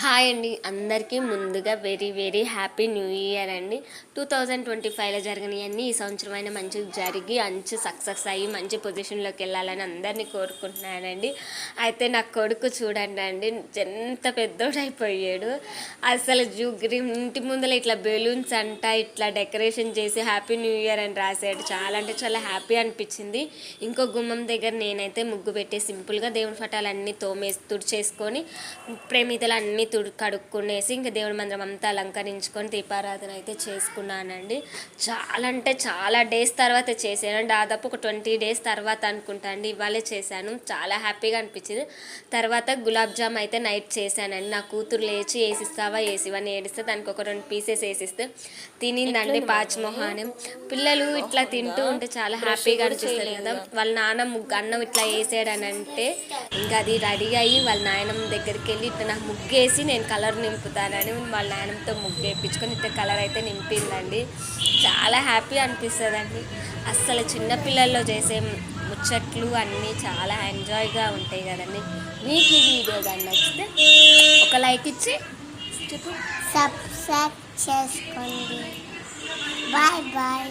Hi అండి, అందరికీ ముందుగా very very happy new year అండి. 2025లో జరిగినవన్నీ ఈ సంవత్సరం అయినా మంచిగా జరిగి మంచి సక్సెస్ అయ్యి మంచి పొజిషన్లోకి వెళ్ళాలని అందరినీ కోరుకుంటున్నానండి. అయితే నా కొడుకు చూడండి అండి, ఎంత పెద్దోడైపోయాడు. అసలు ఇంటి ముందర ఇట్లా బెలూన్స్ అంట ఇట్లా డెకరేషన్ చేసి హ్యాపీ న్యూ ఇయర్ అని రాశాడు. చాలా అంటే చాలా హ్యాపీ అనిపించింది. ఇంకో గుమ్మం దగ్గర నేనైతే ముగ్గు పెట్టి సింపుల్గా దేవుని పటాలన్నీ తుడిచేసుకొని ప్రేమితలు అన్నీ కడుక్కునేసి ఇంకా దేవుడి మందిరం అంతా అలంకరించుకొని దీపారాధన అయితే చేసుకున్నానండి. చాలా అంటే చాలా డేస్ తర్వాత చేశాను, దాదాపు ఒక 20 డేస్ తర్వాత అనుకుంటా అండి ఇవాళే చేశాను. చాలా హ్యాపీగా అనిపించింది. తర్వాత గులాబ్ జామ్ అయితే నైట్ చేశానండి. నా కూతురు లేచి వేసిస్తావా వేసివని ఏడిస్తే దానికి ఒక 2 పీసెస్ వేసిస్తే తినిందండి పాచిమొహానం. పిల్లలు ఇట్లా తింటూ ఉంటే చాలా హ్యాపీగా అనిపిస్తుంది కదా. వాళ్ళ నాన్న అన్నం ఇట్లా వేసాడని అంటే ఇంకా అది రెడీ అయ్యి వాళ్ళ నాయనమ్మ దగ్గరికి వెళ్ళి ఇట్లా నాకు ముగ్గేసి నేను కలర్ నింపుతానని వాళ్ళ నాయనంతో ముగ్గు వేయించుకొని ఇట్లా కలర్ అయితే నింపిందండి. చాలా హ్యాపీ అనిపిస్తుందండి. అస్సలు చిన్నపిల్లల్లో చేసే ముచ్చట్లు అన్నీ చాలా ఎంజాయ్గా ఉంటాయి కదండి. మీకు ఈ వీడియో కానీ నచ్చితే ఒక లైక్ ఇచ్చి సబ్స్క్రైబ్ చేసుకోండి. Bye bye.